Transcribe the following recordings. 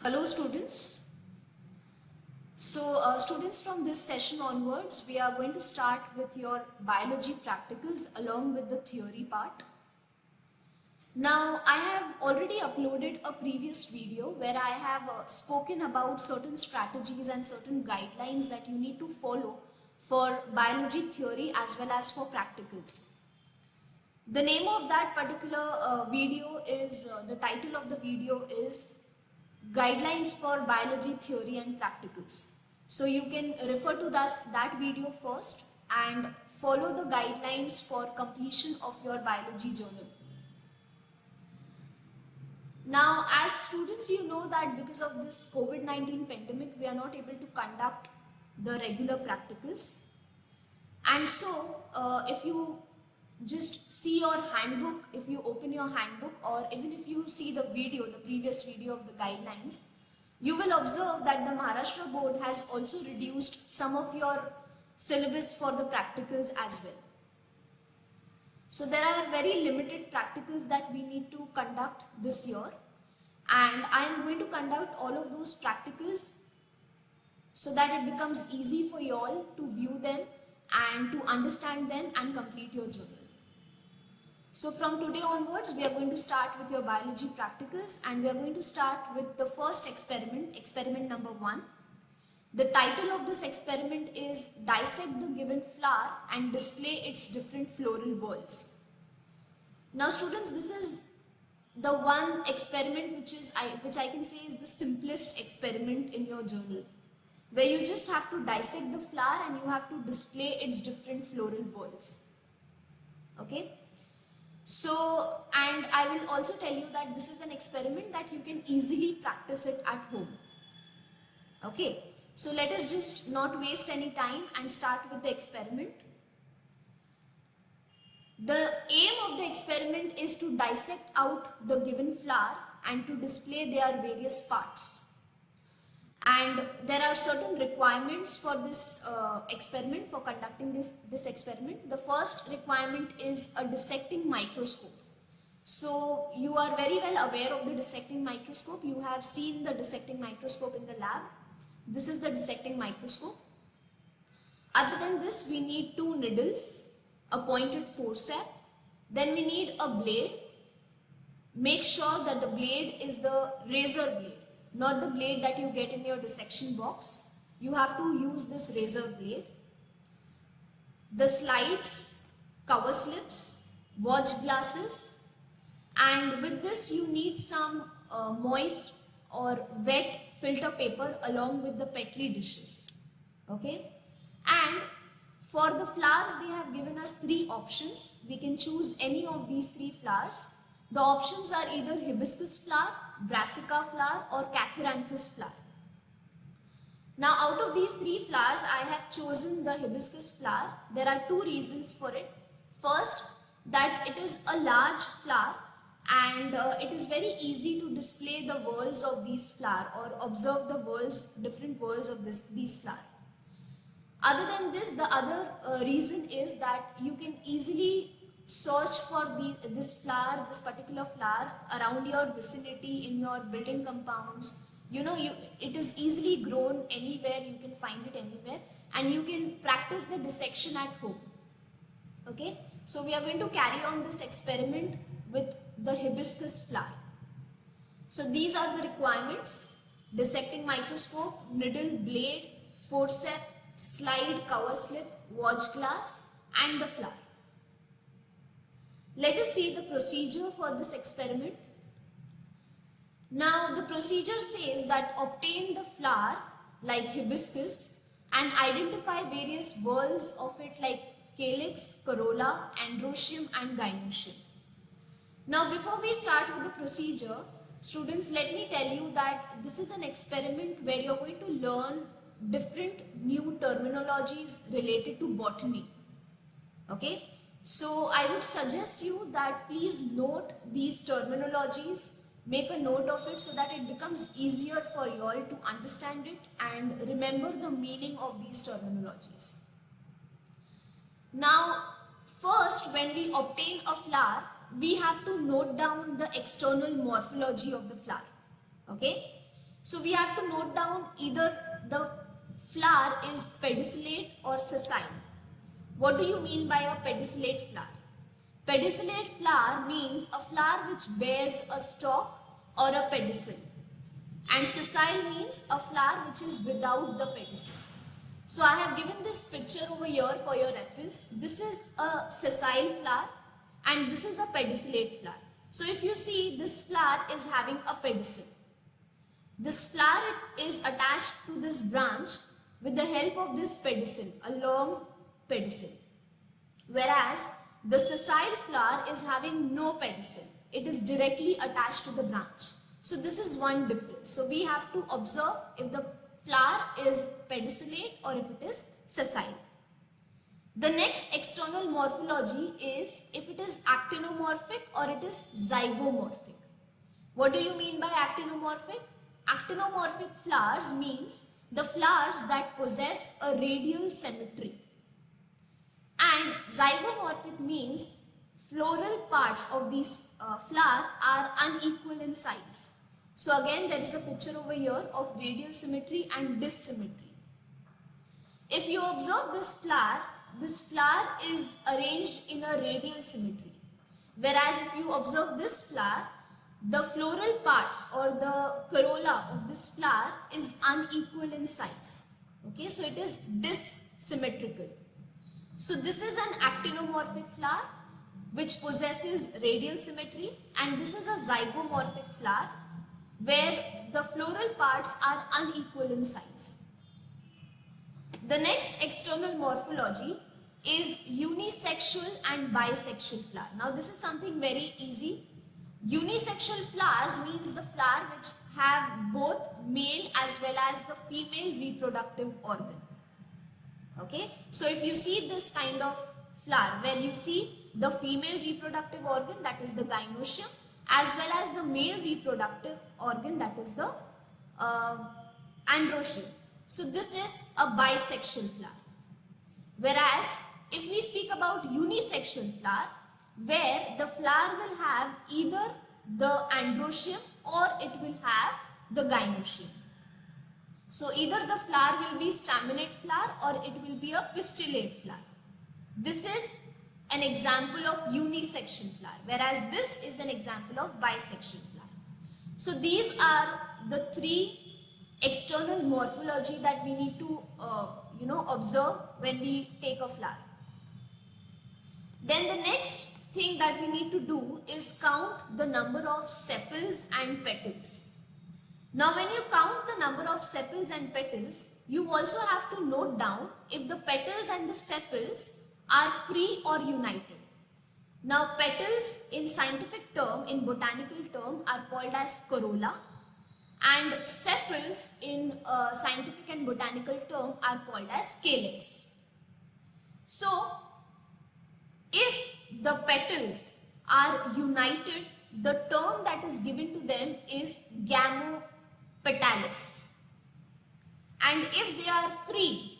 Hello students. Students, from this session onwards, we are going to start with your biology practicals along with the theory part. Now, I have already uploaded a previous video where I have spoken about certain strategies and certain guidelines that you need to follow for biology theory as well as for practicals. The name of that particular video is, the title of the video is Guidelines for Biology Theory and Practicals. So you can refer to that video first and follow the guidelines for completion of your biology journal. Now, as students, you know that because of this COVID-19 pandemic, we are not able to conduct the regular practicals. And so, if you just see your handbook, if you open your handbook, or even if you see the video, the previous video of the guidelines, you will observe that the Maharashtra board has also reduced some of your syllabus for the practicals as well. So there are very limited practicals that we need to conduct this year, and I am going to conduct all of those practicals so that it becomes easy for you all to view them and to understand them and complete your journal. So from today onwards, we are going to start with your biology practicals, and we are going to start with the first experiment, experiment number 1. The title of this experiment is Dissect the given flower and display its different floral whorls. Now students, this is the one experiment which I can say is the simplest experiment in your journal, where you just have to dissect the flower and you have to display its different floral whorls. Okay. So, and I will also tell you that this is an experiment that you can easily practice it at home. Okay. So let us just not waste any time and start with the experiment. The aim of the experiment is to dissect out the given flower and to display their various parts. And there are certain requirements for this experiment, for conducting this experiment. The first requirement is a dissecting microscope. So you are very well aware of the dissecting microscope. You have seen the dissecting microscope in the lab. This is the dissecting microscope. Other than this, we need 2 needles, a pointed forceps. Then we need a blade. Make sure that the blade is the razor blade, not the blade that you get in your dissection box. You have to use this razor blade. The slides, cover slips, watch glasses, and with this you need some moist or wet filter paper along with the petri dishes. Okay, and for the flowers, they have given us 3 options. We can choose any of these 3 flowers. The options are either hibiscus flower, brassica flower, or catharanthus flower. Now, out of these 3 flowers, I have chosen the hibiscus flower. There are 2 reasons for it. First, that it is a large flower and it is very easy to display the whorls of these flowers or observe the different whorls of these flowers. Other than this, the other reason is that you can easily search for this particular flower around your vicinity, in your building compounds. You know, it is easily grown anywhere, you can find it anywhere, and you can practice the dissection at home. Okay, so we are going to carry on this experiment with the hibiscus flower. So these are the requirements: dissecting microscope, needle, blade, forceps, slide, cover slip, watch glass, and the flower. Let us see the procedure for this experiment. Now the procedure says that obtain the flower like hibiscus and identify various whorls of it like calyx, corolla, androecium and gynoecium. Now before we start with the procedure, students, let me tell you that this is an experiment where you are going to learn different new terminologies related to botany. Okay. So I would suggest you that please note these terminologies, make a note of it so that it becomes easier for you all to understand it and remember the meaning of these terminologies. Now, first, when we obtain a flower, we have to note down the external morphology of the flower. Okay. So we have to note down either the flower is pedicellate or sessile. What do you mean by a pedicellate flower? Pedicellate flower means a flower which bears a stalk or a pedicel. And sessile means a flower which is without the pedicel. So I have given this picture over here for your reference. This is a sessile flower and this is a pedicellate flower. So if you see, this flower is having a pedicel. This flower is attached to this branch with the help of this pedicel, a long pedicel. Whereas the sessile flower is having no pedicel. It is directly attached to the branch. So this is one difference. So we have to observe if the flower is pedicellate or if it is sessile. The next external morphology is if it is actinomorphic or it is zygomorphic. What do you mean by actinomorphic? Actinomorphic flowers means the flowers that possess a radial symmetry. And zygomorphic means floral parts of these flower are unequal in size. So again, there is a picture over here of radial symmetry and dissymmetry. If you observe this flower is arranged in a radial symmetry. Whereas if you observe this flower, the floral parts or the corolla of this flower is unequal in size. Okay, so it is dissymmetrical. So this is an actinomorphic flower which possesses radial symmetry, and this is a zygomorphic flower where the floral parts are unequal in size. The next external morphology is unisexual and bisexual flower. Now this is something very easy. Unisexual flowers means the flower which have both male as well as the female reproductive organ. Okay, so if you see this kind of flower where you see the female reproductive organ, that is the gynoecium, as well as the male reproductive organ, that is the androecium. So this is a bisexual flower. Whereas if we speak about unisexual flower, where the flower will have either the androecium or it will have the gynoecium. So either the flower will be staminate flower or it will be a pistillate flower. This is an example of unisexual flower, whereas this is an example of bisexual flower. So these are the three external morphology that we need to observe when we take a flower. Then the next thing that we need to do is count the number of sepals and petals. Now when you count the number of sepals and petals, you also have to note down if the petals and the sepals are free or united. Now petals in scientific term, in botanical term, are called as corolla, and sepals in scientific and botanical term are called as calyx. So if the petals are united, the term that is given to them is gamopetalis. And if they are free,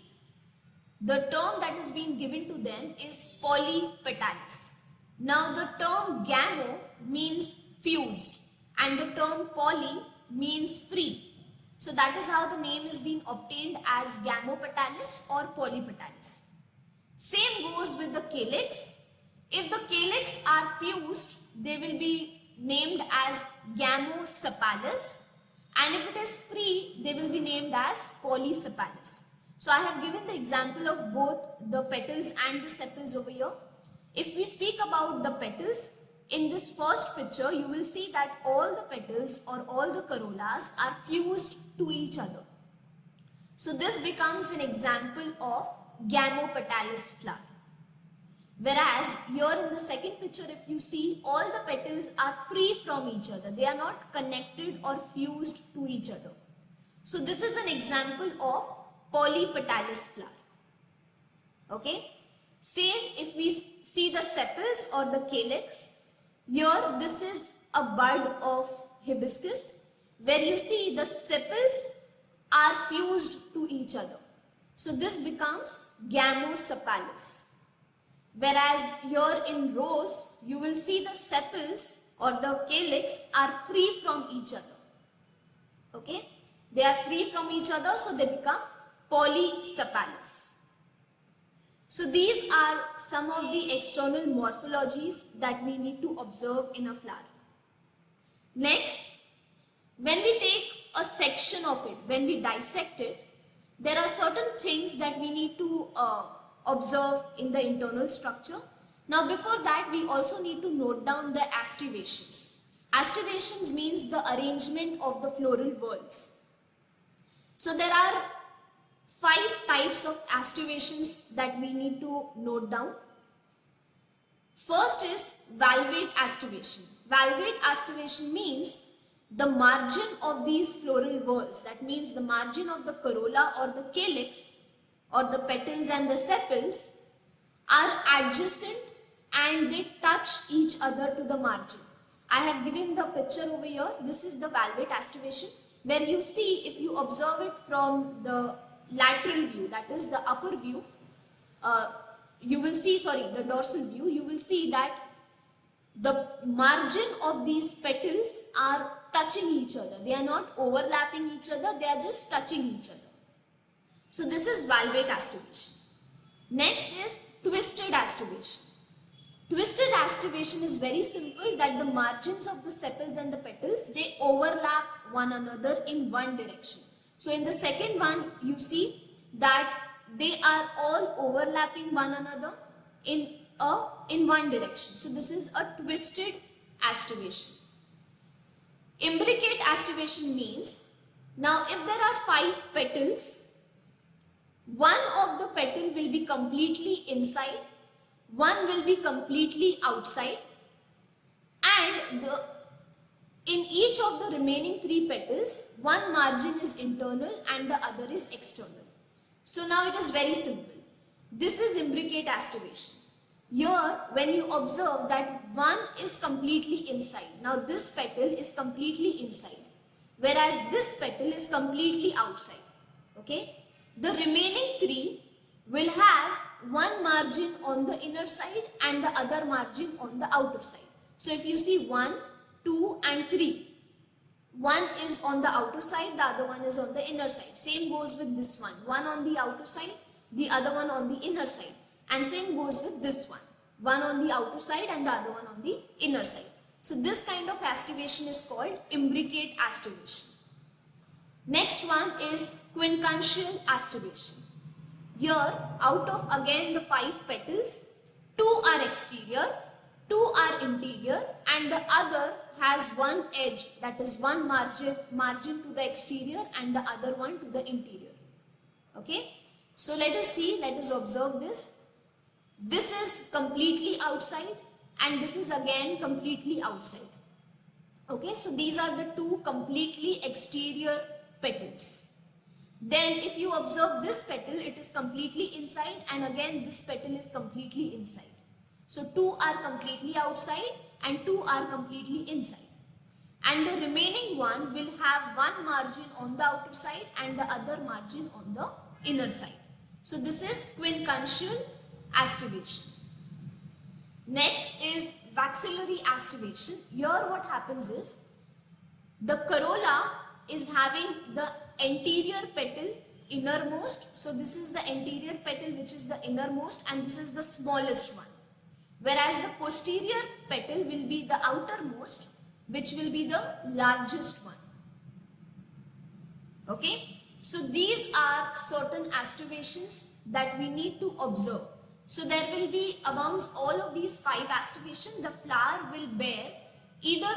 the term that is being given to them is polypetalis. Now the term gamo means fused and the term poly means free. So that is how the name is being obtained as gamopetalis or polypetalis. Same goes with the calyx. If the calyx are fused, they will be named as gamosepalous, and if it is free, they will be named as polysepalous. So I have given the example of both the petals and the sepals over here. If we speak about the petals, in this first picture, you will see that all the petals or all the corollas are fused to each other. So this becomes an example of gamopetalis flower. Whereas here in the second picture, if you see, all the petals are free from each other. They are not connected or fused to each other. So this is an example of polypetalis flower. Okay. Same if we see the sepals or the calyx. Here this is a bud of hibiscus where you see the sepals are fused to each other. So this becomes gamosepalous. Whereas here in rose, you will see the sepals or the calyx are free from each other. Okay. They are free from each other, so they become polysepalous. So these are some of the external morphologies that we need to observe in a flower. Next, when we take a section of it, when we dissect it, there are certain things that we need to observe in the internal structure. Now before that, we also need to note down the astivations. Astivations means the arrangement of the floral whorls. So there are 5 types of astivations that we need to note down. First is valvate aestivation. Valvate aestivation means the margin of these floral whorls, that means the margin of the corolla or the calyx or the petals and the sepals are adjacent and they touch each other to the margin. I have given the picture over here. This is the valvate aestivation, where you see, if you observe it from the lateral view, that is the upper view, you will see, the dorsal view, you will see that the margin of these petals are touching each other. They are not overlapping each other, they are just touching each other. So this is valvate aestivation. Next is twisted aestivation. Twisted aestivation is very simple, that the margins of the sepals and the petals, they overlap one another in one direction. So in the second one, you see that they are all overlapping one another in one direction. So this is a twisted aestivation. Imbricate aestivation means, now if there are 5 petals, one of the petal will be completely inside, one will be completely outside, and in each of the remaining 3 petals, one margin is internal and the other is external. So now it is very simple. This is imbricate aestivation. Here, when you observe that one is completely inside, now this petal is completely inside, whereas this petal is completely outside. Okay? The remaining 3 will have one margin on the inner side and the other margin on the outer side. So if you see 1, 2 and 3, one is on the outer side, the other one is on the inner side. Same goes with this one. One on the outer side, the other one on the inner side. And same goes with this one. One on the outer side and the other one on the inner side. So this kind of aestivation is called imbricate aestivation. Next one is quincuntial aestivation. Here, out of again the 5 petals, 2 are exterior, 2 are interior, and the other has one edge, that is one margin to the exterior and the other one to the interior. Okay? So let us see, let us observe this. This is completely outside and this is again completely outside. Okay, so these are the 2 completely exterior petals. Then if you observe this petal, it is completely inside, and again this petal is completely inside. So 2 are completely outside and 2 are completely inside. And the remaining one will have one margin on the outer side and the other margin on the inner side. So this is quincuntial aestivation. Next is waxillary aestivation. Here what happens is, the corolla is having the anterior petal innermost. So this is the anterior petal which is the innermost, and this is the smallest one. Whereas the posterior petal will be the outermost, which will be the largest one. Okay. So these are certain aestivations that we need to observe. So there will be, amongst all of these 5 aestivations, the flower will bear either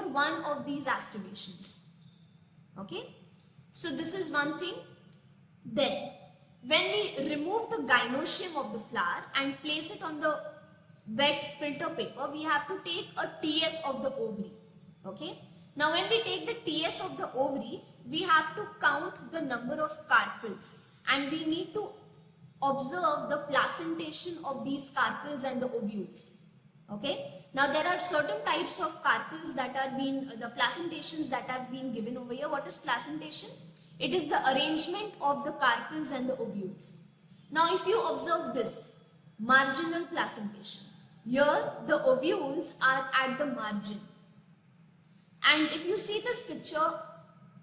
one of these aestivations. Okay. So this is one thing. Then when we remove the gynoecium of the flower and place it on the wet filter paper, we have to take a TS of the ovary. Okay. Now when we take the TS of the ovary, we have to count the number of carpels, and we need to observe the placentation of these carpels and the ovules. Okay. Now there are certain types of carpels that are the placentations that have been given over here. What is placentation? It is the arrangement of the carpels and the ovules. Now if you observe this, marginal placentation. Here the ovules are at the margin. And if you see this picture,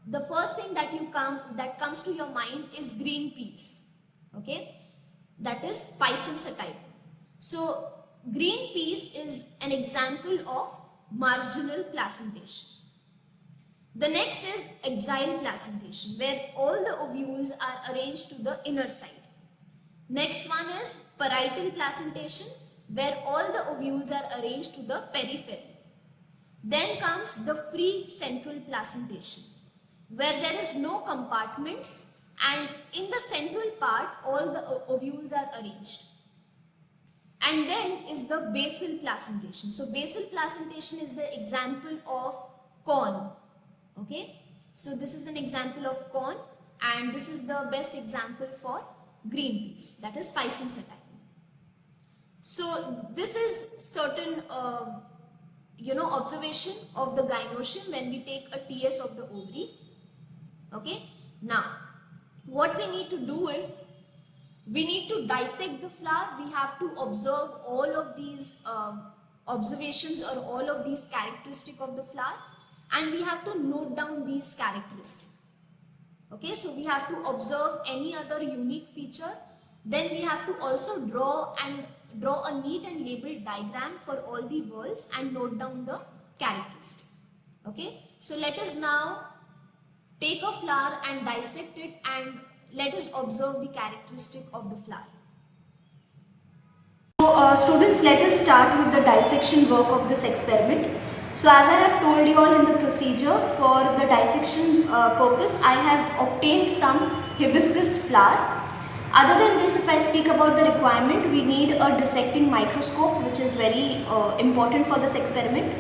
the first thing that comes to your mind is green peas. Okay, that is Pisum sativum. So green peas is an example of marginal placentation. The next is axile placentation, where all the ovules are arranged to the inner side. Next one is parietal placentation, where all the ovules are arranged to the periphery. Then comes the free central placentation, where there is no compartments and in the central part all the ovules are arranged. And then is the basal placentation. So basal placentation is the example of corn. Okay, so this is an example of corn, and this is the best example for green peas, that is Pisum sativum. So this is certain observation of the gynoecium when we take a TS of the ovary. Okay, now what we need to do is we need to dissect the flower. We have to observe all of these observations or all of these characteristics of the flower, and we have to note down these characteristics. Okay, so we have to observe any other unique feature. Then we have to also draw a neat and labeled diagram for all the whorls and note down the characteristics. Okay, so let us now take a flower and dissect it, and let us observe the characteristic of the flower. So students, let us start with the dissection work of this experiment. So as I have told you all in the procedure, for the dissection purpose, I have obtained some hibiscus flower. Other than this, if I speak about the requirement, we need a dissecting microscope, which is very important for this experiment.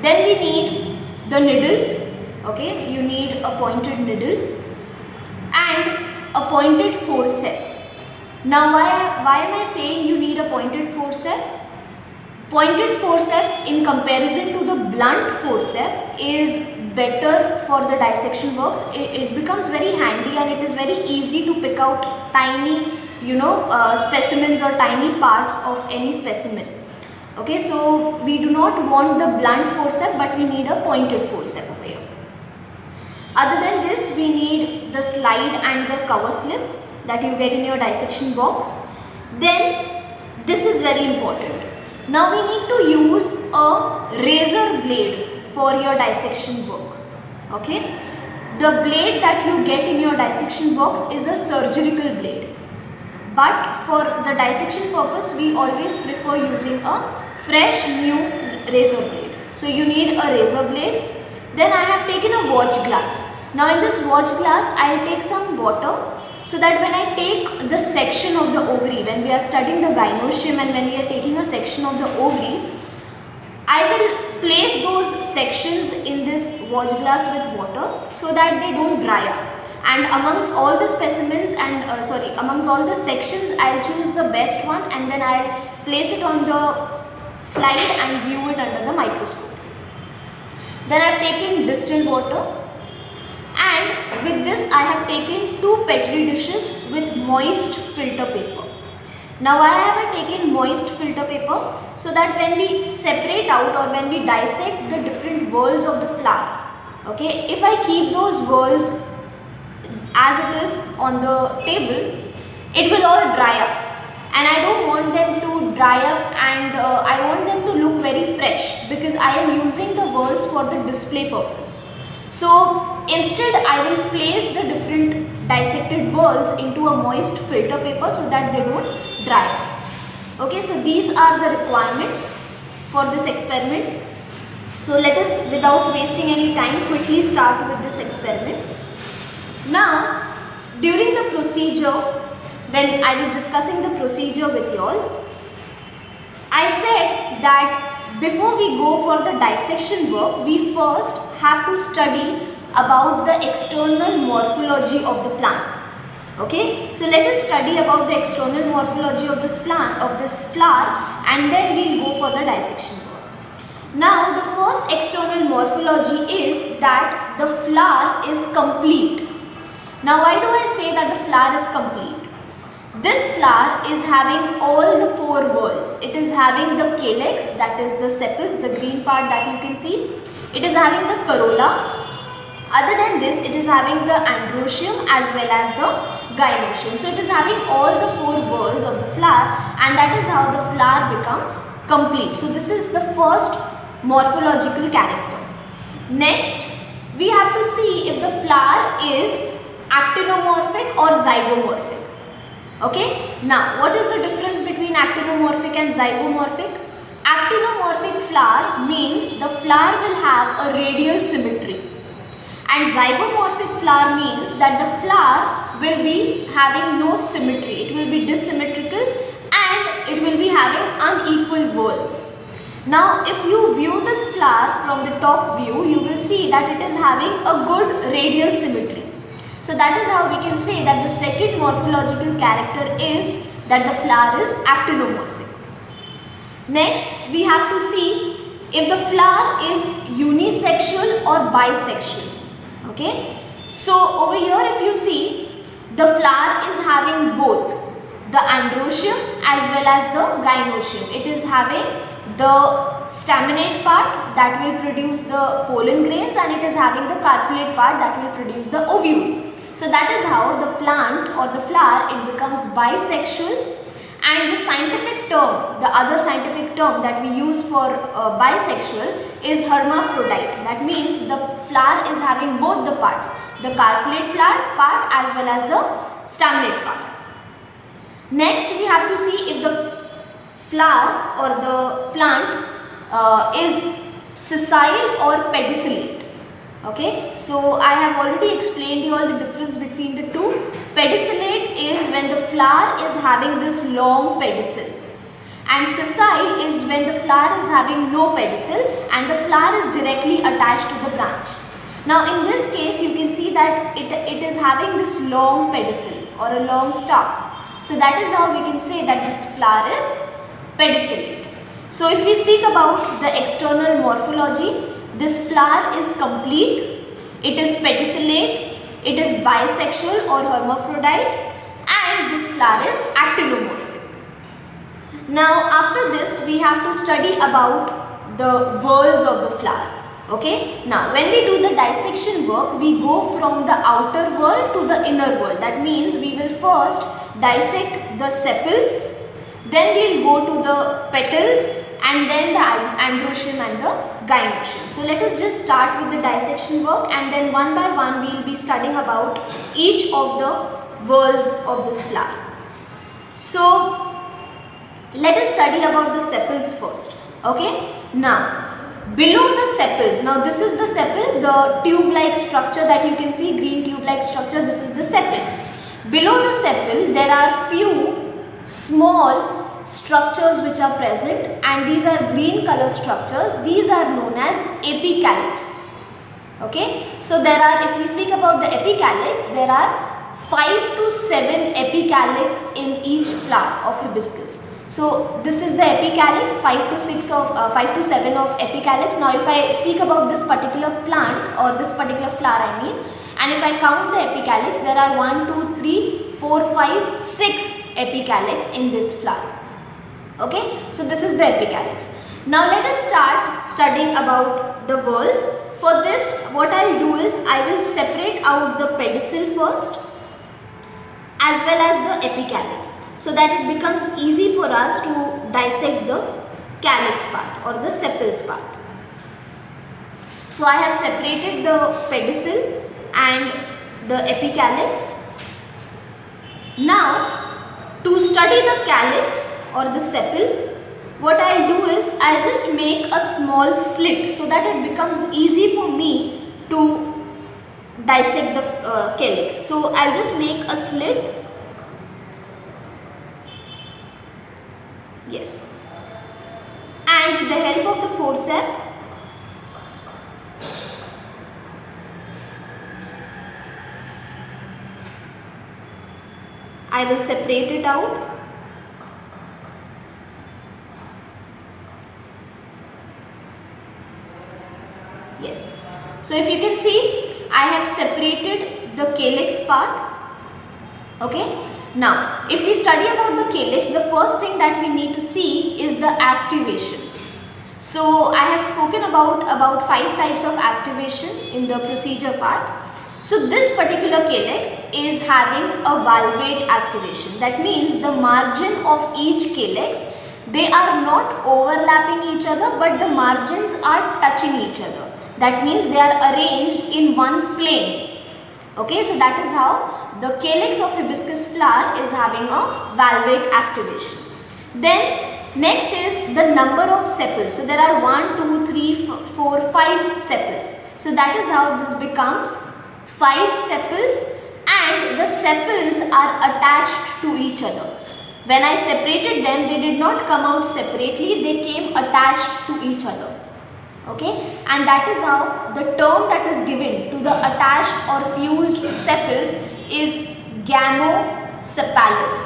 Then we need the needles. Okay, you need a pointed needle and a pointed forceps. Now why am I saying you need a pointed forceps? Pointed forceps in comparison to the blunt forceps is better for the dissection works. It becomes very handy and it is very easy to pick out tiny specimens or tiny parts of any specimen. Okay, so we do not want the blunt forceps, but we need a pointed forceps over here. Other than this, we need the slide and the cover slip that you get in your dissection box. Then this is very important. Now we need to use a razor blade for your dissection work. Okay, the blade that you get in your dissection box is a surgical blade, but for the dissection purpose we always prefer using a fresh new razor blade. So you need a razor blade. Then I have taken a watch glass. Now in this watch glass I will take some water, so that when I take the section of the ovary, when we are studying the gynoecium and when we are taking a section of the ovary, I will place those sections in this watch glass with water so that they don't dry up. And amongst all the specimens and amongst all the sections, I will choose the best one and then I will place it on the slide and view it under the microscope. Then I have taken distilled water. And with this I have taken 2 petri dishes with moist filter paper. Now why have I taken moist filter paper? So that when we separate out or when we dissect the different whorls of the flower, okay, if I keep those whorls as it is on the table, it will all dry up. And I don't want them to dry up, and I want them to look very fresh because I am using the whorls for the display purpose. So instead I will place the different dissected whorls into a moist filter paper so that they don't dry up. Okay, so these are the requirements for this experiment. So let us, without wasting any time, quickly start with this experiment. Now during the procedure, when I was discussing the procedure with you all, I said that before we go for the dissection work, we first have to study about the external morphology of the plant. Okay, so let us study about the external morphology of this plant, of this flower, and then we will go for the dissection work. Now the first external morphology is that the flower is complete. Now why do I say that the flower is complete? This flower is having all the 4 whorls. It is having the calyx, that is the sepals, the green part that you can see. It is having the corolla, Other than this, it is having the androecium as well as the gynoecium. So it is having all the 4 whorls of the flower, and that is how the flower becomes complete. So this is the first morphological character. Next, we have to see if the flower is actinomorphic or zygomorphic. Okay, now what is the difference between actinomorphic and zygomorphic? Actinomorphic flowers means the flower will have a radial symmetry, and zygomorphic flower means that the flower will be having no symmetry. It will be dissymmetrical and it will be having unequal whorls. Now if you view this flower from the top view, you will see that it is having a good radial symmetry. So that is how we can say that the second morphological character is that the flower is actinomorphic. Next, we have to see if the flower is unisexual or bisexual. Okay, so over here if you see, the flower is having both the androecium as well as the gynoecium. It is having the staminate part that will produce the pollen grains, and it is having the carpellate part that will produce the ovule. So that is how the plant or the flower, it becomes bisexual. And the scientific term, the other scientific term that we use for bisexual is hermaphrodite. That means the flower is having both the parts, the carpellate part as well as the staminate part. Next, we have to see if the flower or the plant is sessile or pedicellate. Okay, so I have already explained you all the difference between the two. Pedicellate is when the flower is having this long pedicel, and sessile is when the flower is having no pedicel and the flower is directly attached to the branch. Now in this case you can see that it is having this long pedicel or a long stalk. So that is how we can say that this flower is pedicellate. So if we speak about the external morphology, this flower is complete, it is pedicellate, it is bisexual or hermaphrodite, and this flower is actinomorphic. Now after this we have to study about the whorls of the flower. Okay, now when we do the dissection work, we go from the outer whorl to the inner whorl. That means we will first dissect the sepals, then we will go to the petals, and then the androecium and the gynoecium. So let us just start with the dissection work, and then one by one we will be studying about each of the whorls of this flower. So let us study about the sepals first. Okay, now below the sepals, now this is the sepal, the tube-like structure that you can see, green tube-like structure, this is the sepal. Below the sepal there are few small structures which are present, and these are green color structures. These are known as apicalyx. Okay, so there are, if we speak about the apicalyx, there are 5 to 7 apicalyx in each flower of hibiscus. So this is the apicalyx, 5 to 7 of apicalyx. Now if I speak about this particular plant or this particular flower I mean, and if I count the apicalyx, there are 1, 2, 3, 4, 5, 6 apicalyx in this flower. Okay, so this is the apicalyx. Now let us start studying about the whorls. For this, what I will do is I will separate out the pedicel first as well as the apicalyx, so that it becomes easy for us to dissect the calyx part or the sepals part. So I have separated the pedicel and the apicalyx. Now to study the calyx or the sepal, what I will do is I will just make a small slit so that it becomes easy for me to dissect the calyx. So I will just make a slit. Yes, and with the help of the forceps I will separate it out. Yes, so if you can see, I have separated the calyx part. Okay, now if we study about the calyx, the first thing that we need to see is the aestivation. So I have spoken about 5 types of aestivation in in the procedure part. So this particular calyx is having a valvate aestivation. That means the margin of each calyx, they are not overlapping each other, but the margins are touching each other. That means they are arranged in one plane. Okay, so that is how the calyx of hibiscus flower is having a valvate aestivation. Then next is the number of sepals. So there are 1, 2, 3, 4, 5 sepals. So that is how this becomes 5 sepals, and the sepals are attached to each other. When I separated them, they did not come out separately, they came attached to each other. Okay, and that is how the term that is given to the attached or fused sepals is gamosepalous.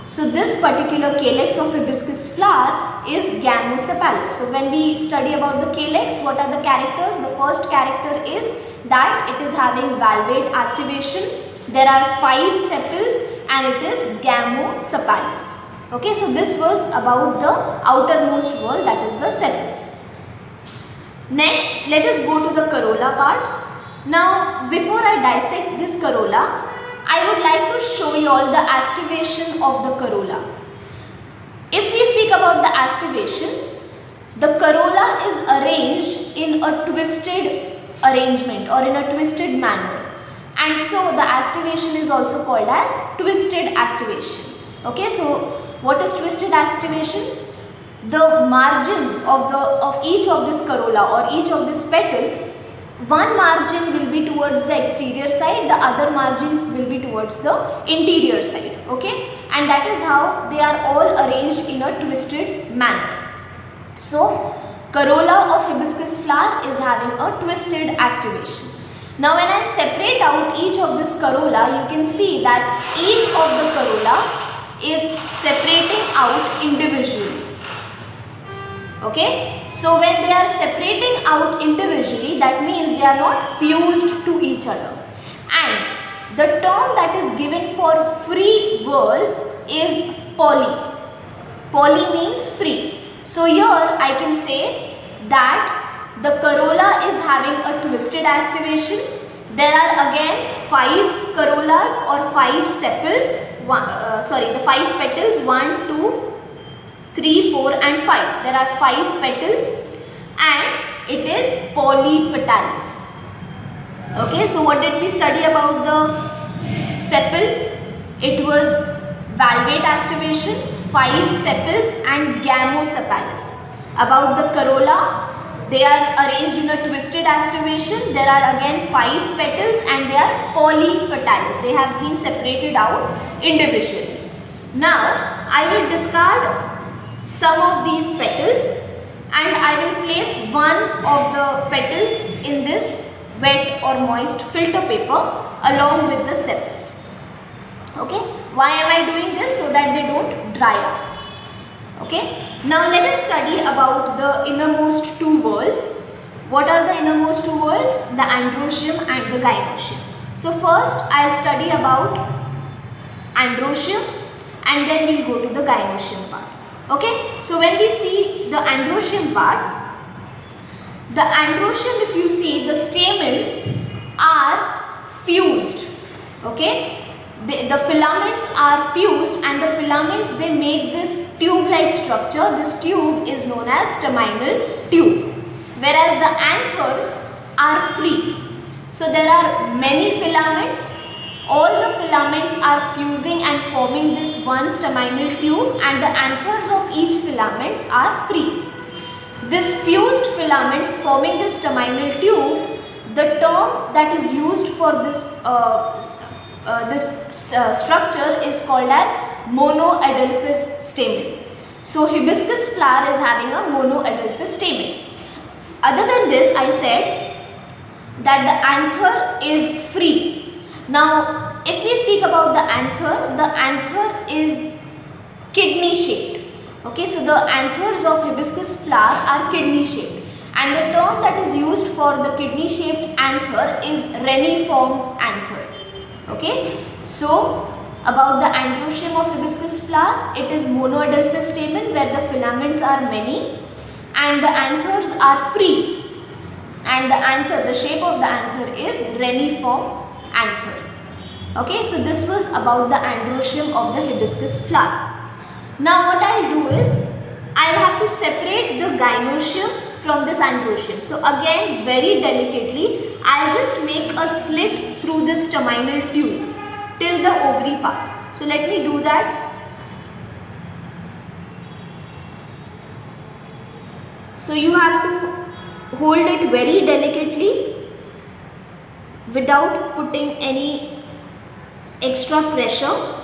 So this particular calyx of hibiscus flower is gamosepalous. So when we study about the calyx, what are the characters? The first character is that it is having valvate aestivation. There are 5 sepals and it is gamosepalous. Okay, so this was about the outermost wall, that is the sepals. Next, let us go to the corolla part. Now, before I dissect this corolla, I would like to show you all the aestivation of the corolla. If we speak about the aestivation, the corolla is arranged in a twisted arrangement or in a twisted manner, and so the aestivation is also called as twisted aestivation. Okay, so what is twisted aestivation? The margins of each of this corolla or each of this petal, one margin will be towards the exterior side, the other margin will be towards the interior side. Okay, and that is how they are all arranged in a twisted manner. So corolla of hibiscus flower is having a twisted aestivation. Now when I separate out each of this corolla, you can see that each of the corolla is separating out individually. Okay, so when they are separating out individually, that means they are not fused to each other. And the term that is given for free whorls is poly. Poly means free. So here I can say that the corolla is having a twisted aestivation. There are again 5 corollas or 5 sepals, the 5 petals, 1, 2, 3, 4 and 5. There are 5 petals and it is polypetalous. Okay, so what did we study about the sepal? It was valvate aestivation, 5 sepals and gamosepalous. About the corolla, they are arranged in a twisted aestivation. There are again 5 petals and they are polypetalous. They have been separated out individually. Now, I will discard some of these petals and I will place one of the petal in this wet or moist filter paper along with the sepals. Okay, why am I doing this? So that they don't dry up. Okay, now let us study about the innermost 2 whorls. What are the innermost 2 whorls? The androecium and the gynoecium. So first I will study about androecium and then we will go to the gynoecium part. Okay, so when we see the androecium part, the androecium, if you see, the stamens are fused. Okay, the filaments are fused and the filaments, they make this tube-like structure. This tube is known as staminal tube, whereas the anthers are free. So there are many filaments. All the filaments are fusing and forming this one staminal tube and the anthers of each filaments are free. This fused filaments forming this staminal tube, the term that is used for this structure is called as monoadelphous stamen. So hibiscus flower is having a monoadelphous stamen. Other than this, I said that the anther is free. Now, if we speak about the anther is kidney shaped. Okay, so the anthers of hibiscus flower are kidney shaped, and the term that is used for the kidney shaped anther is reniform anther. Okay, so about the androecium of hibiscus flower, it is monoadelphous stamen where the filaments are many and the anthers are free, and the anther, the shape of the anther is reniform anther. Okay, so this was about the androecium of the hibiscus flower. Now what I'll do is, I'll have to separate the gynoecium from this androecium. So again, very delicately, I'll just make a slit through this staminal tube till the ovary part. So let me do that. So you have to hold it very delicately without putting any extra pressure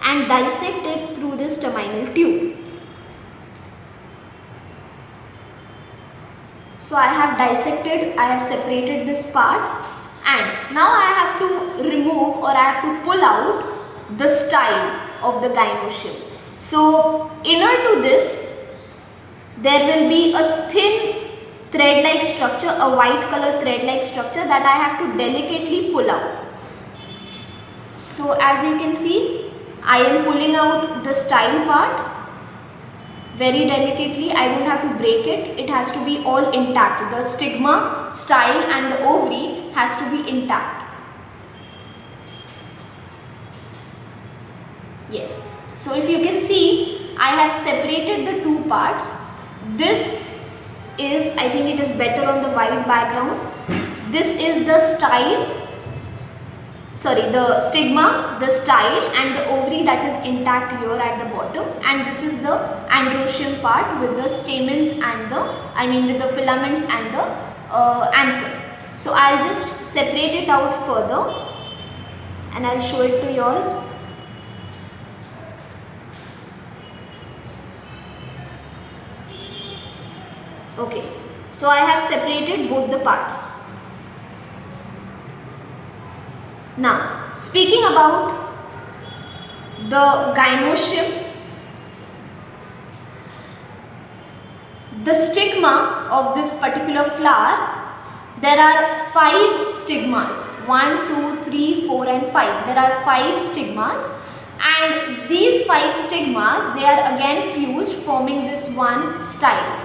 and dissect it through this staminal tube. So I have dissected, I have separated this part, and now I have to remove or I have to pull out the style of the gynoecium. So inner to this there will be a thin thread-like structure, a white color thread-like structure that I have to delicately pull out. So as you can see, I am pulling out the style part very delicately. I don't have to break it. It has to be all intact. The stigma, style and the ovary has to be intact. Yes. So if you can see, I have separated the two parts. This is, I think it is better on the white background. This is the style, the stigma, the style and the ovary that is intact here at the bottom, and this is the androecium part with the stamens and with the filaments and the anther. So I'll just separate it out further and I'll show it to you all. Okay, so I have separated both the parts. Now, speaking about the gynoecium, the stigma of this particular flower, there are 5 stigmas, 1, 2, 3, 4 and 5. There are 5 stigmas, and these 5 stigmas, they are again fused, forming this one style.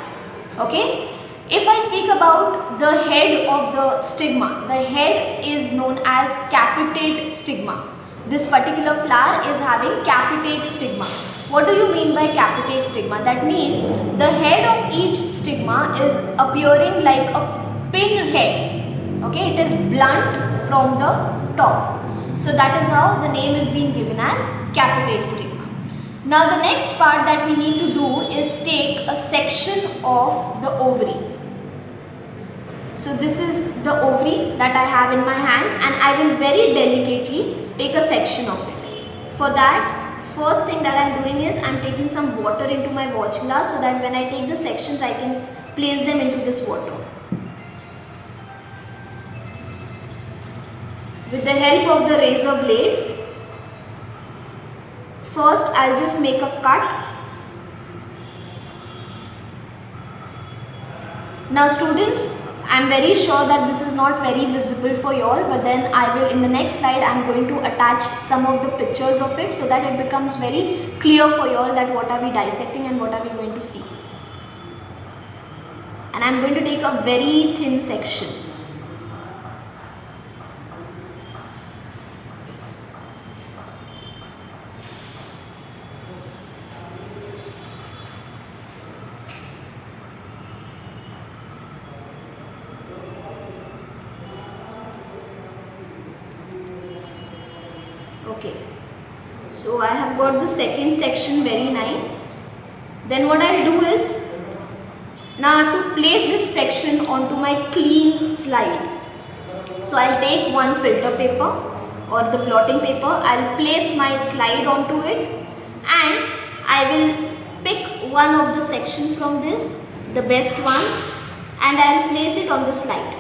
Okay. If I speak about the head of the stigma, the head is known as capitate stigma. This particular flower is having capitate stigma. What do you mean by capitate stigma? That means the head of each stigma is appearing like a pinhead. Okay, it is blunt from the top. So that is how the name is being given as capitate stigma. Now the next part that we need to do is take a section of the ovary. So this is the ovary that I have in my hand, and I will very delicately take a section of it. For that, first thing that I am doing is I am taking some water into my watch glass so that when I take the sections I can place them into this water. With the help of the razor blade, first I'll just make a cut. Now students, I'm very sure that this is not very visible for you all, but then I will, in the next slide, I'm going to attach some of the pictures of it so that it becomes very clear for you all that what are we dissecting and what are we going to see. And I'm going to take a very thin section. Okay, so I have got the second section very nice. Then what I'll do is, now I have to place this section onto my clean slide. So I'll take one filter paper or the blotting paper, I'll place my slide onto it, and I will pick one of the section from this, the best one, and I'll place it on the slide.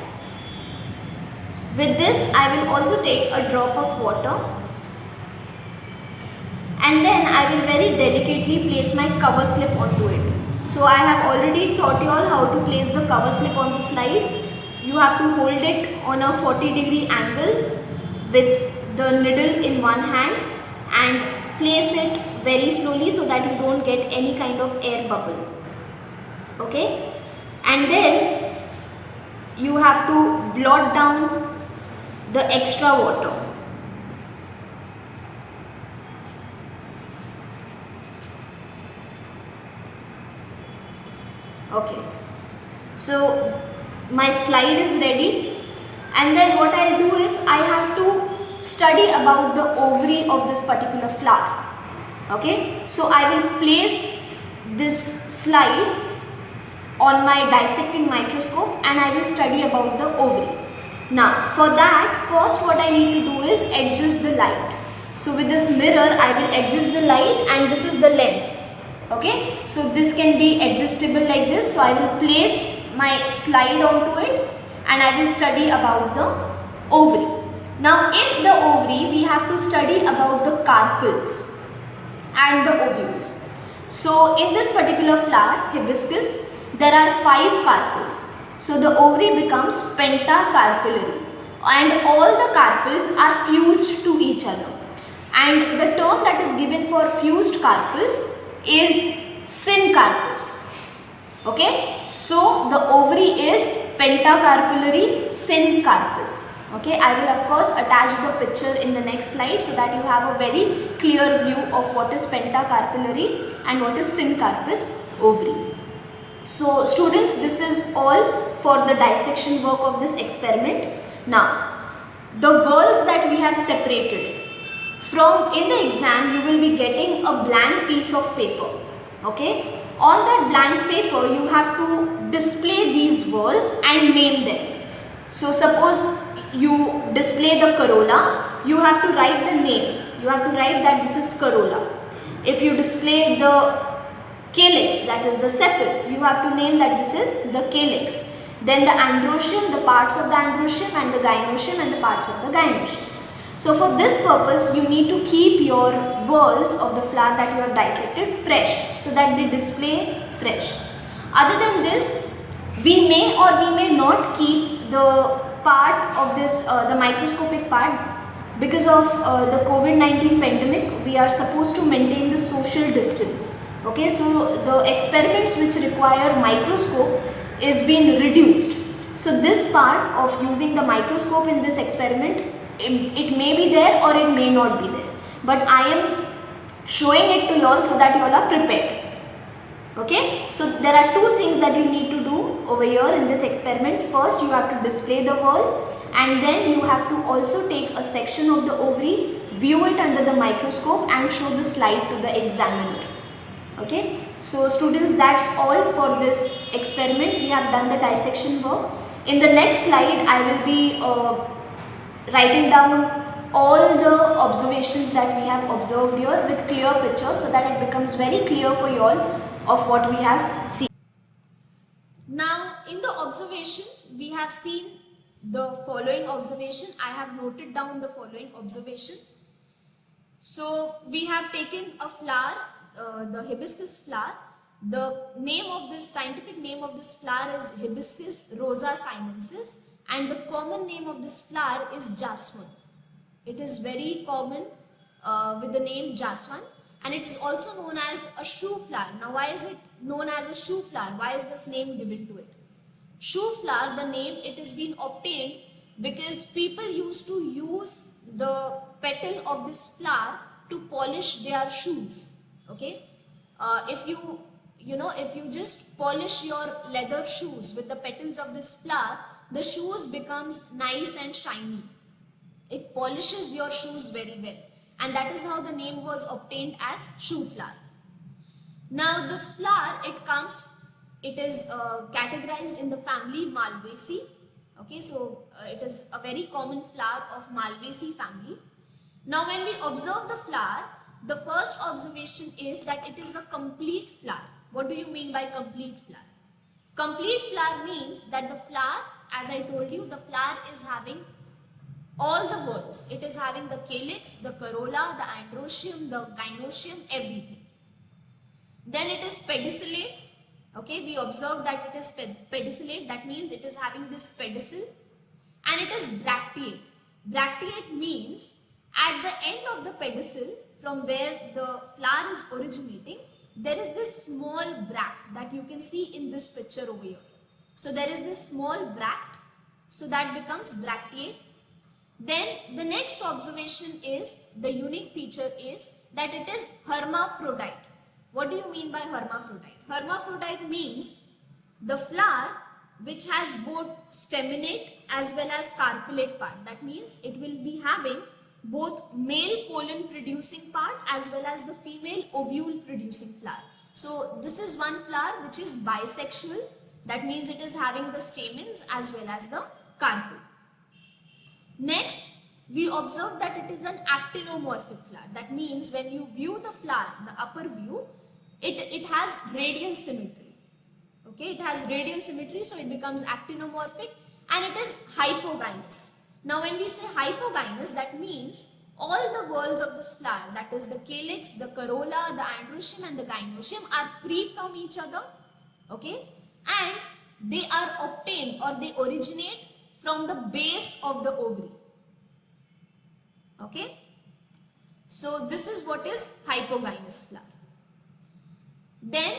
With this, I will also take a drop of water, and then I will very delicately place my cover slip onto it. So I have already taught you all how to place the cover slip on the slide. You have to hold it on a 40-degree angle with the needle in one hand and place it very slowly so that you don't get any kind of air bubble. Okay, and then you have to blot down the extra water. Okay, so my slide is ready, and then what I'll do is I have to study about the ovary of this particular flower. Okay, so I will place this slide on my dissecting microscope and I will study about the ovary. Now for that, first what I need to do is adjust the light. So with this mirror I will adjust the light, and this is the lens. Okay, so this can be adjustable like this. So I will place my slide onto it and I will study about the ovary. Now in the ovary we have to study about the carpels and the ovules. So in this particular flower, hibiscus, there are 5 carpels. So the ovary becomes pentacarpellary and all the carpels are fused to each other. And the term that is given for fused carpels is syncarpus. Okay, so the ovary is pentacarpellary syncarpus. Okay, I will of course attach the picture in the next slide so that you have a very clear view of what is pentacarpellary and what is syncarpus ovary. So students, this is all for the dissection work of this experiment. Now, the whorls that we have separated, from in the exam you will be getting a blank piece of paper. Okay, on that blank paper you have to display these whorls and name them. So suppose you display the corolla, you have to write the name. You have to write that this is corolla. If you display the calyx, that is the sepals, you have to name that this is the calyx. Then the androecium, the parts of the androecium, and the gynoecium and the parts of the gynoecium. So for this purpose you need to keep your whorls of the flower that you have dissected fresh, so that they display fresh. Other than this, we may or we may not keep the part of this, the microscopic part, because of the COVID-19 pandemic. We are supposed to maintain the social distance. Okay, so the experiments which require microscope is being reduced. So this part of using the microscope in this experiment, it may be there or it may not be there, but I am showing it to you all so that you all are prepared. Okay, so there are 2 things that you need to do over here in this experiment. First, you have to display the whorl, and then you have to also take a section of the ovary, view it under the microscope and show the slide to the examiner. Okay, so students, that's all for this experiment. We have done the dissection work. In the next slide I will be writing down all the observations that we have observed here with clear pictures, so that it becomes very clear for you all of what we have seen. Now in the observation we have seen the following observation. I have noted down the following observation. So we have taken a flower, the hibiscus flower. The name of this, scientific name of this flower is Hibiscus rosa sinensis, and the common name of this flower is jasmine. It is very common with the name jasmine, and it is also known as a shoe flower. Now why is it known as a shoe flower? Why is this name given to it? Shoe flower, the name, it is been obtained because people used to use the petal of this flower to polish their shoes. Okay, if you just polish your leather shoes with the petals of this flower, the shoes becomes nice and shiny. It polishes your shoes very well, and that is how the name was obtained as shoe flower. Now this flower, it is categorized in the family Malvaceae. Okay, so it is a very common flower of Malvaceae family. Now when we observe the flower, the first observation is that it is a complete flower. What do you mean by complete flower? Complete flower means that the flower, as I told you, the flower is having all the whorls. It is having the calyx, the corolla, the androecium, the gynoecium, everything. Then it is pedicellate. Okay, we observed that it is pedicellate. That means it is having this pedicel. And it is bracteate. Bracteate means at the end of the pedicel, from where the flower is originating, there is this small bract that you can see in this picture over here. So there is this small bract, So that becomes bracteate. Then the next observation is, the unique feature is that it is hermaphrodite. What do you mean by hermaphrodite? Hermaphrodite means the flower which has both staminate as well as carpellate part. That means it will be having both male pollen producing part as well as the female ovule producing flower. So this is one flower which is bisexual. That means it is having the stamens as well as the carpel. Next, we observe that it is an actinomorphic flower. That means when you view the flower, the upper view, it has radial symmetry. Okay, it has radial symmetry, so it becomes actinomorphic, and it is hypogynous. Now when we say hypogynous, that means all the whorls of this flower, that is the calyx, the corolla, the androecium and the gynoecium, are free from each other. Okay, and they are obtained or they originate from the base of the ovary. Okay, so this is what is hypogynous flower. Then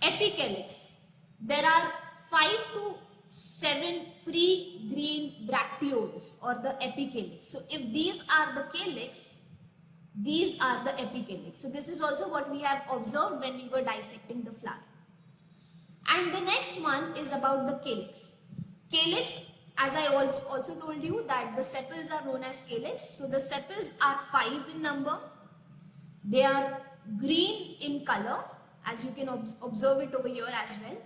epicalyx. There are 5 to 7 free green bracteoles or the epicalyx. So if these are the calyx, these are the epicalyx. So this is also what we have observed when we were dissecting the flower. And the next one is about the calyx. Calyx, as I also told you that the sepals are known as calyx. So the sepals are 5 in number. They are green in color, as you can observe it over here as well.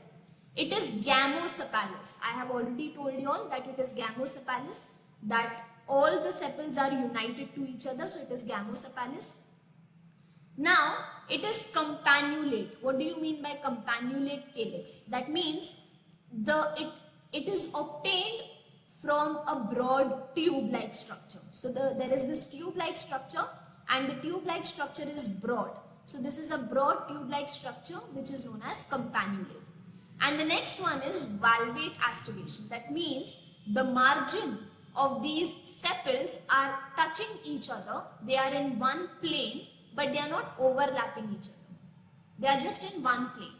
It is gamosepalous. I have already told you all that it is gamosepalous, that all the sepals are united to each other, so it is gamosepalous. Now, it is campanulate. What do you mean by campanulate calyx? That means it is obtained from a broad tube-like structure. So there is this tube-like structure, and the tube-like structure is broad. So this is a broad tube-like structure which is known as campanulate. And the next one is valvate aestivation. That means the margin of these sepals are touching each other. They are in one plane, but they are not overlapping each other. They are just in one plane.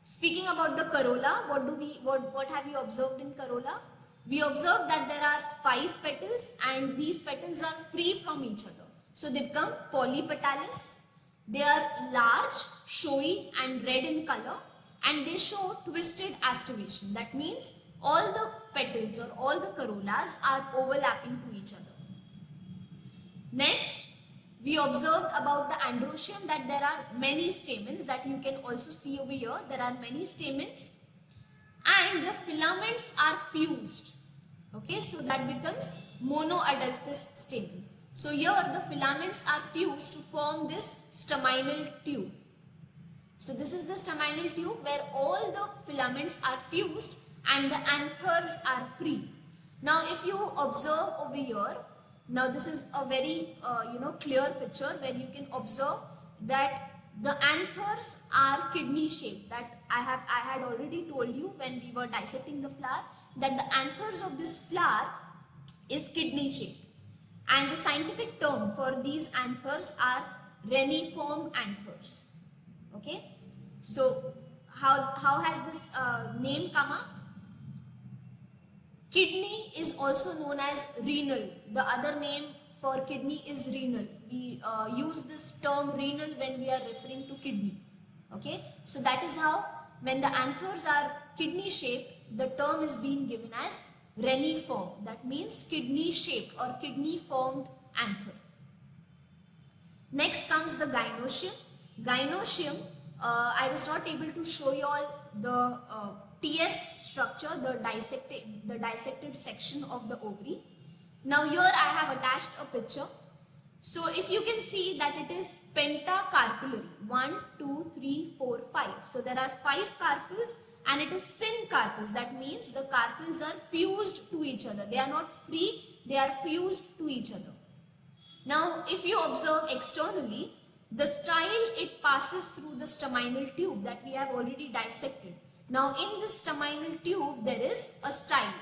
Speaking about the corolla, what have you observed in corolla? We observed that there are 5 petals, and these petals are free from each other. So they become polypetalous. They are large, showy and red in color, and they show twisted aestivation. That means all the petals or all the corollas are overlapping to each other. Next, we observed about the androecium that there are many stamens, that you can also see over here. There are many stamens, and the filaments are fused. Okay, so that becomes monoadelphous stamen. So here the filaments are fused to form this staminal tube. So this is the staminal tube where all the filaments are fused and the anthers are free. Now if you observe over here, now this is a very clear picture where you can observe that the anthers are kidney shaped. That I had already told you when we were dissecting the flower, that the anthers of this flower is kidney shaped. And the scientific term for these anthers are reniform anthers. Okay, so how has this name come up? Kidney is also known as renal. The other name for kidney is renal. We use this term renal when we are referring to kidney. Okay, so that is how when the anthers are kidney shaped, the term is being given as reniform. That means kidney shaped or kidney formed anther. Next comes the gynoecium. Gynoecium, I was not able to show you all the TS structure, the dissected section of the ovary. Now here I have attached a picture. So if you can see that it is pentacarpellary, 1, 2, 3, 4, 5. So there are 5 carpels, and it is syncarpels. That means the carpels are fused to each other. They are not free, they are fused to each other. Now if you observe externally, the style, it passes through the staminal tube that we have already dissected. Now in this staminal tube there is a style,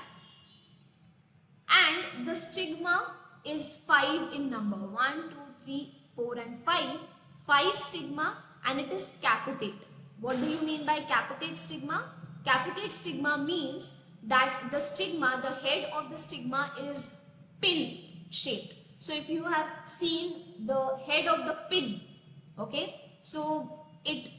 and the stigma is 5 in number, 1, 2, 3, 4 and 5. 5 stigma, and it is capitate. What do you mean by capitate stigma? Capitate stigma means that the stigma, the head of the stigma is pin shaped. So if you have seen the head of the pin, okay, so it,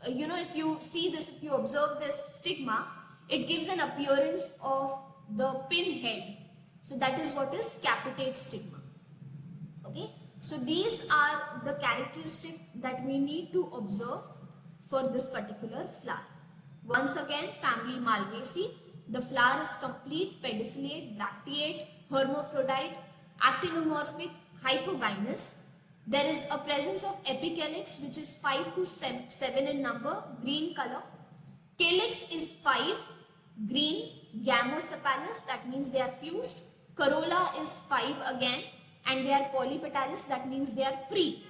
if you see this, if you observe this stigma, it gives an appearance of the pin head. So that is what is capitate stigma. Okay, so these are the characteristics that we need to observe for this particular flower. Once again, family Malvaceae. The flower is complete, pedicellate, bracteate, hermaphrodite, actinomorphic, hypogynous. There is a presence of epicalyx, which is 5 to 7 in number, green color. Calyx is 5, green, gamosepalous, that means they are fused. Corolla is 5 again, and they are polypetalous, that means they are free.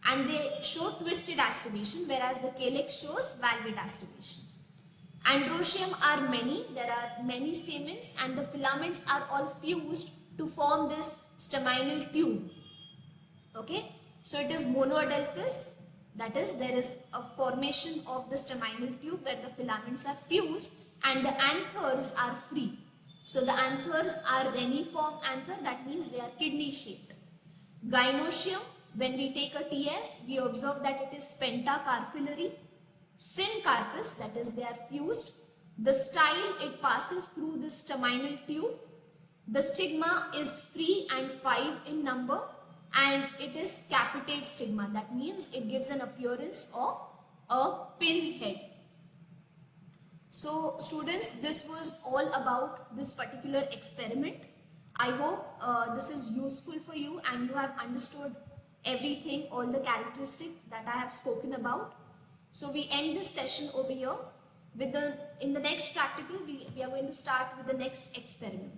And they show twisted aestivation, whereas the calyx shows valvate aestivation. Androecium are many, there are many stamens, and the filaments are all fused to form this staminal tube. Okay, so it is monoadelphous, that is, there is a formation of the staminal tube where the filaments are fused and the anthers are free. So the anthers are reniform anther, that means they are kidney shaped. Gynoecium, when we take a TS, we observe that it is pentacarpillary. Syncarpus, that is, they are fused. The style, it passes through the staminal tube. The stigma is free and 5 in number, and it is capitate stigma, that means it gives an appearance of a pin head. So students, this was all about this particular experiment. I hope this is useful for you and you have understood everything, all the characteristics that I have spoken about. So we end this session over here. In the next practical, we are going to start with the next experiment.